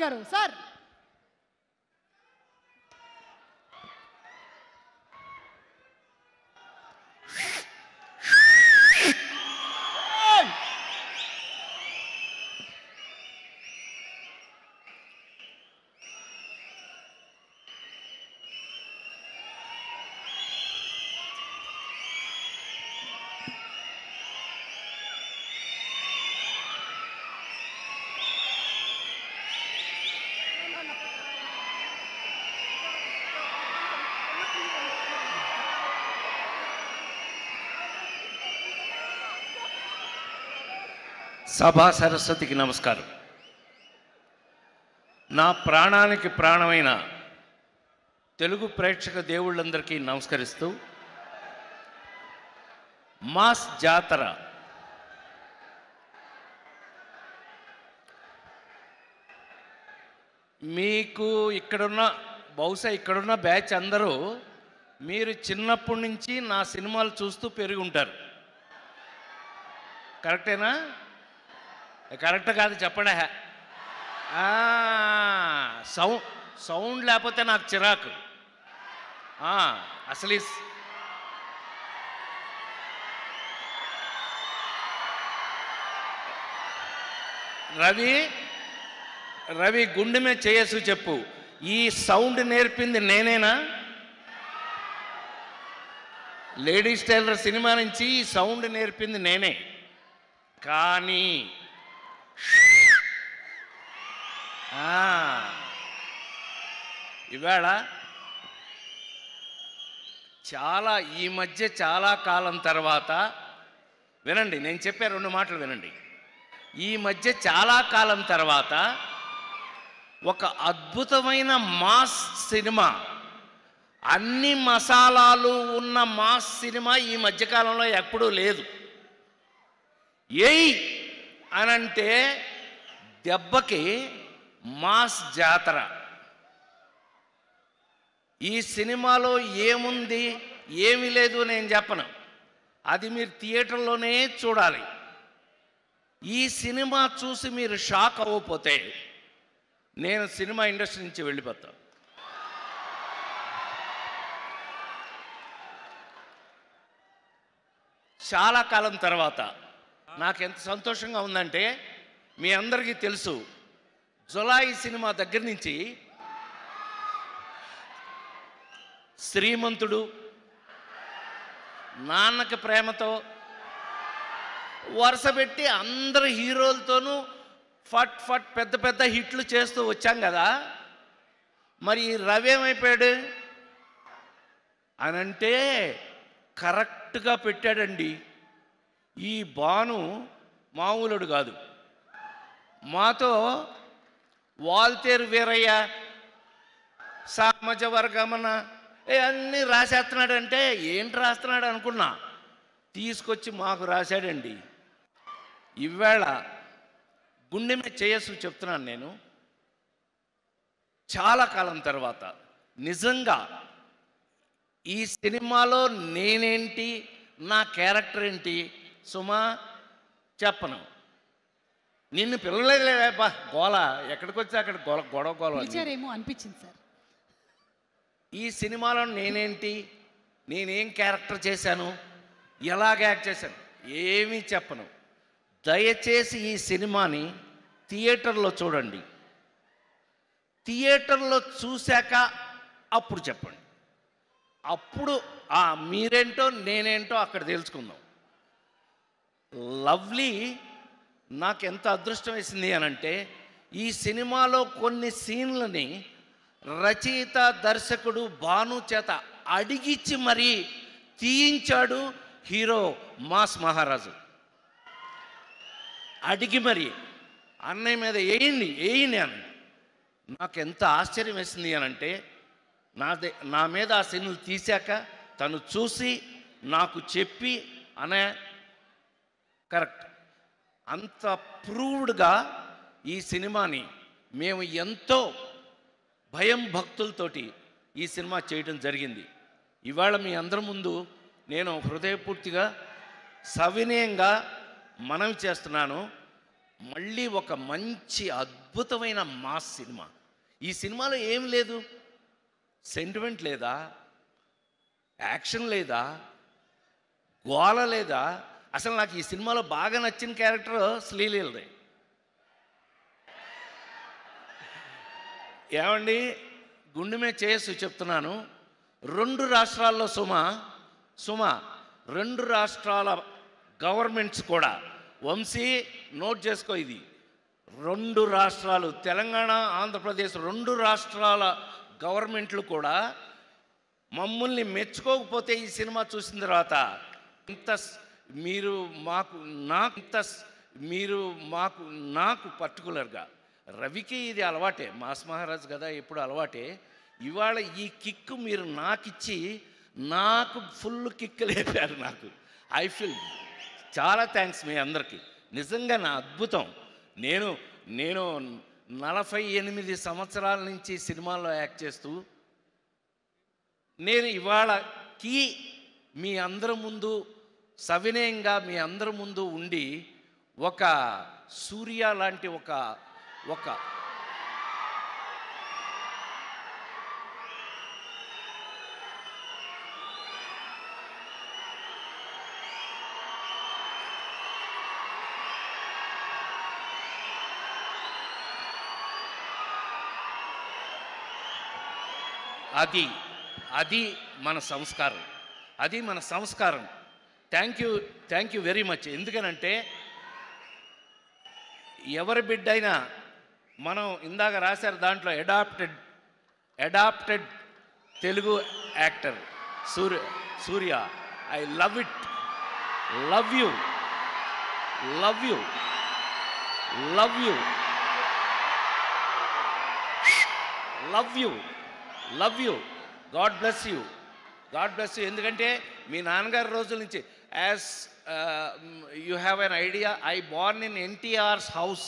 గారు సార్. సభా సరస్వతికి నమస్కారం. నా ప్రాణానికి ప్రాణమైన తెలుగు ప్రేక్షక దేవుళ్ళందరికీ నమస్కరిస్తూ, మాస్ జాతర మీకు బహుశా ఇక్కడున్న బ్యాచ్ అందరూ మీరు చిన్నప్పటి నుంచి నా సినిమాలు చూస్తూ పెరిగి ఉంటారు. కరెక్టేనా? కరెక్ట్ కాదు చెప్పండి. సౌండ్ లేకపోతే నాకు చిరాకు. అసలు రవి గుండె మీద చేయసు చెప్పు, ఈ సౌండ్ నేర్పింది నేనేనా? లేడీస్ టైలర్ సినిమా నుంచి ఈ సౌండ్ నేర్పింది నేనే. కానీ ఇవాళ ఈ మధ్య చాలా కాలం తర్వాత వినండి, నేను చెప్పే 2 మాటలు వినండి. ఈ మధ్య చాలా కాలం తర్వాత ఒక అద్భుతమైన మాస్ సినిమా, అన్ని మసాలాలు ఉన్న మాస్ సినిమా ఈ మధ్యకాలంలో ఎప్పుడూ లేదు. అనంటే దెబ్బకి మాస్ జాతర. ఈ సినిమాలో ఏముంది ఏమీ లేదు నేను చెప్పను, అది మీరు థియేటర్లోనే చూడాలి. ఈ సినిమా చూసి మీరు షాక్ అవ్వకపోతే నేను సినిమా ఇండస్ట్రీ నుంచి వెళ్ళిపోతాను. చాలా కాలం తర్వాత నాకు ఎంత సంతోషంగా ఉందంటే, మీ అందరికీ తెలుసు, జులాయి సినిమా దగ్గర నుంచి శ్రీమంతుడు, నాన్నకి ప్రేమతో వరుస పెట్టి అందరు హీరోలతోనూ ఫట్ ఫట్ పెద్ద పెద్ద హిట్లు చేస్తూ వచ్చాం కదా. మరి రవి ఏమైపోయాడు అనంటే కరెక్ట్గా పెట్టాడండి. ఈ భాను మామూలుడు కాదు. మాతో వాల్తేరు వీరయ్య, సామజ వర్గమన అన్నీ రాసేస్తున్నాడంటే ఏంటి రాస్తున్నాడు అనుకున్నా, తీసుకొచ్చి మాకు రాశాడండి. ఇవాళ గుండె మీద చేయసు చెప్తున్నాను నేను, చాలా కాలం తర్వాత నిజంగా ఈ సినిమాలో నేనేంటి, నా క్యారెక్టర్ ఏంటి సుమా చెప్పను. నిన్ను పిల్లలేదేపా గోల, ఎక్కడికి వచ్చి అక్కడ గొడవ అనిపించింది సార్. ఈ సినిమాలో నేనేంటి, నేనేం క్యారెక్టర్ చేశాను, ఎలాగ యాక్ట్ చేశాను ఏమీ చెప్పను. దయచేసి ఈ సినిమాని థియేటర్లో చూడండి. థియేటర్లో చూశాక అప్పుడు చెప్పండి. అప్పుడు మీరేంటో నేనేంటో అక్కడ తెలుసుకుందాం. లవ్లీ నాకు ఎంత అదృష్టం వేసింది అనంటే, ఈ సినిమాలో కొన్ని సీన్లని రచయిత దర్శకుడు భాను చేత అడిగిచ్చి మరీ తీయించాడు హీరో మాస్ మహారాజు. అడిగి మరి అన్నయ్య మీద వేయండి అని. నాకు ఎంత ఆశ్చర్యం వేసింది అనంటే, నా మీద ఆ సీన్లు తీశాక తను చూసి నాకు చెప్పి కరెక్ట్ అంత ప్రూవ్డ్గా ఈ సినిమాని మేము ఎంతో భయం భక్తులతోటి ఈ సినిమా చేయడం జరిగింది. ఇవాళ మీ అందరి ముందు నేను హృదయపూర్తిగా సవినయంగా మనవి చేస్తున్నాను. మళ్ళీ ఒక మంచి అద్భుతమైన మాస్ సినిమా. ఈ సినిమాలో ఏం లేదు, సెంటిమెంట్ లేదా, యాక్షన్ లేదా, గోల లేదా. అసలు నాకు ఈ సినిమాలో బాగా నచ్చిన క్యారెక్టర్ శ్రీలీలది. ఏమండి, గుండె మీద చేసి చెప్తున్నాను, 2 రాష్ట్రాల్లో సుమ 2 రాష్ట్రాల గవర్నమెంట్స్ కూడా, వంశీ నోట్ చేసుకో ఇది, 2 రాష్ట్రాలు తెలంగాణ ఆంధ్రప్రదేశ్ 2 రాష్ట్రాల గవర్నమెంట్లు కూడా మమ్మల్ని మెచ్చుకోకపోతే ఈ సినిమా చూసిన తర్వాత నాకు పర్టికులర్గా రవికి ఇది అలవాటే, మాస్ మహారాజ్ కదా ఎప్పుడు అలవాటే. ఇవాళ ఈ కిక్ మీరు నాకిచ్చి నాకు ఫుల్ కిక్ లేపారు. నాకు ఐ ఫీల్ చాలా థ్యాంక్స్ మీ అందరికీ. నిజంగా నా అద్భుతం. నేను 48 సంవత్సరాల నుంచి సినిమాల్లో యాక్ట్ చేస్తూ నేను ఇవాళకి మీ అందరి ముందు సవినయంగా మీ అందరి ముందు ఉండి ఒక సూర్య లాంటి ఒక అది మన సంస్కారం, అది మన సంస్కారం. Thank you very much. ఎందుకనంటే ఎవరి బిడ్డైనా మనం ఇందాక రాశారు దాంట్లో adapted Telugu actor Suriya. I love it. Love you love you love you love you love you. God bless you, God bless you. ఎందుకంటే మీ నాన్నగారి రోజుల నుంచి as you have an idea, I born in NTR's house.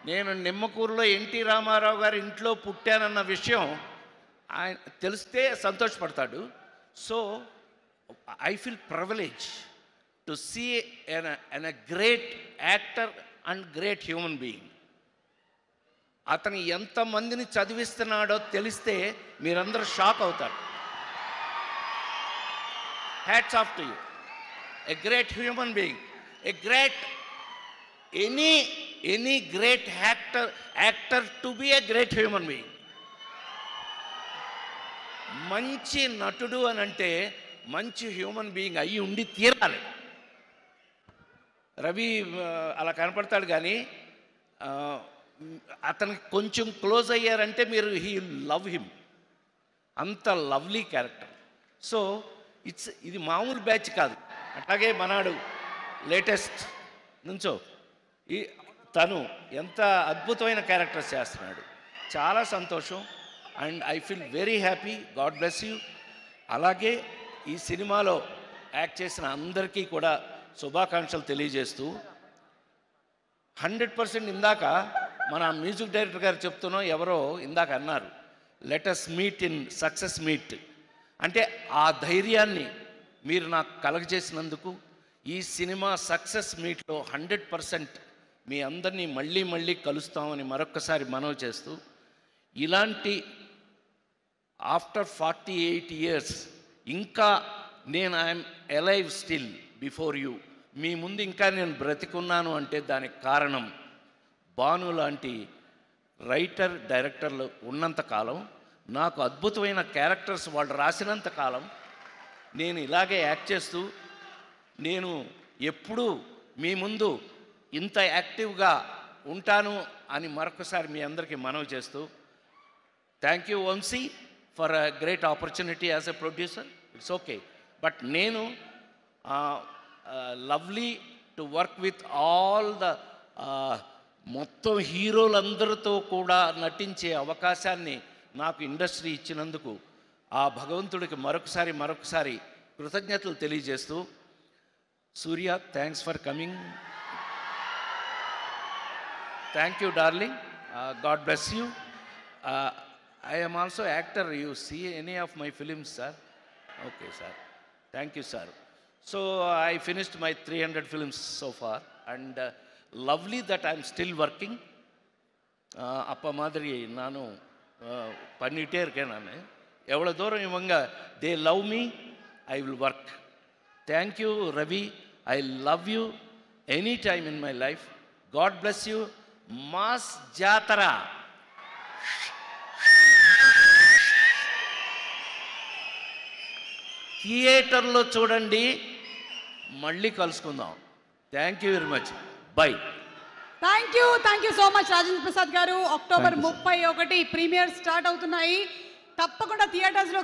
నేను నిమ్మకూరులో ఎన్టీ రామారావు గారి ఇంట్లో పుట్టానన్న విషయం ఆయన తెలిస్తే సంతోషపడతాడు. So I feel privilege to see an a great actor and great human being. అతను ఎంతమందిని చదివిస్తున్నాడో తెలిస్తే మీరందరూ షాక్ అవుతారు. Hats off to you. A great human being, a great any great actor to be a great human being. మంచి నటుడు అని అంటే మంచి హ్యూమన్ బీయింగ్ అయ్యి ఉండి తీరాలి. రవి అలా కనపడతాడు కానీ అతనికి కొంచెం క్లోజ్ అయ్యారంటే మీరు లవ్ హిమ్. అంత లవ్లీ క్యారెక్టర్. సో ఇది మామూలు బ్యాచ్ కాదు. అట్లాగే మనాడు లేటెస్ట్ నుంచో తను ఎంత అద్భుతమైన క్యారెక్టర్స్ చేస్తున్నాడు. చాలా సంతోషం and I feel very happy. God bless you. అలాగే ఈ సినిమాలో యాక్ట్ చేసిన అందరికీ కూడా శుభాకాంక్షలు తెలియజేస్తూ 100% ఇందాక మన మ్యూజిక్ డైరెక్టర్ గారు చెప్తున్నాం, ఎవరో ఇందాక అన్నారు let us meet in success meet. అంటే ఆ ధైర్యాన్ని మీరు నాకు కలగజేసినందుకు ఈ సినిమా సక్సెస్ మీట్లో 100% మీ అందరినీ మళ్ళీ కలుస్తామని మరొక్కసారి మనవి చేస్తూ, ఇలాంటి ఆఫ్టర్ 48 years ఇంకా నేను I'm alive still before you, మీ ముందు ఇంకా నేను బ్రతికున్నాను అంటే దానికి కారణం భాను లాంటి రైటర్ డైరెక్టర్లు ఉన్నంతకాలం, నాకు అద్భుతమైన క్యారెక్టర్స్ వాళ్ళు రాసినంత కాలం నేను ఇలాగే యాక్ట్ చేస్తూ నేను ఎప్పుడూ మీ ముందు ఇంత యాక్టివ్గా ఉంటాను అని మరొకసారి మీ అందరికీ మనవి చేస్తూ, thank you Vamshi for a great opportunity as a producer. It's okay, but నేను lovely to work with all the మొత్తం హీరోలందరితో కూడా నటించే అవకాశాన్ని నాకు ఇండస్ట్రీ ఇచ్చినందుకు ఆ భగవంతుడికి మరొకసారి కృతజ్ఞతలు తెలియజేస్తూ, Surya thanks for coming. Thank you darling. God bless you. I am also actor. You see any of my films, sir? Okay, sir. Thank you, sir. So I finished my 300 films so far, and lovely that I am still working. அப்போ மாதிரி நானும் பண்ணிகிட்டே இருக்கேன். நான் எவ்வளோ தூரம் இவங்க they love me, I will work. Thank you Ravi, I love you any time in my life. God bless you. Mass జాతర. థియేటర్లో చూడండి. మళ్ళీ కలుసుకుందాం. Thank you very much. By. Thank you so much Rajendra Prasad గారు. అక్టోబర్ 31 ప్రీమియర్ స్టార్ట్ అవుతున్నాయి. తప్పకుండా థియేటర్స్లో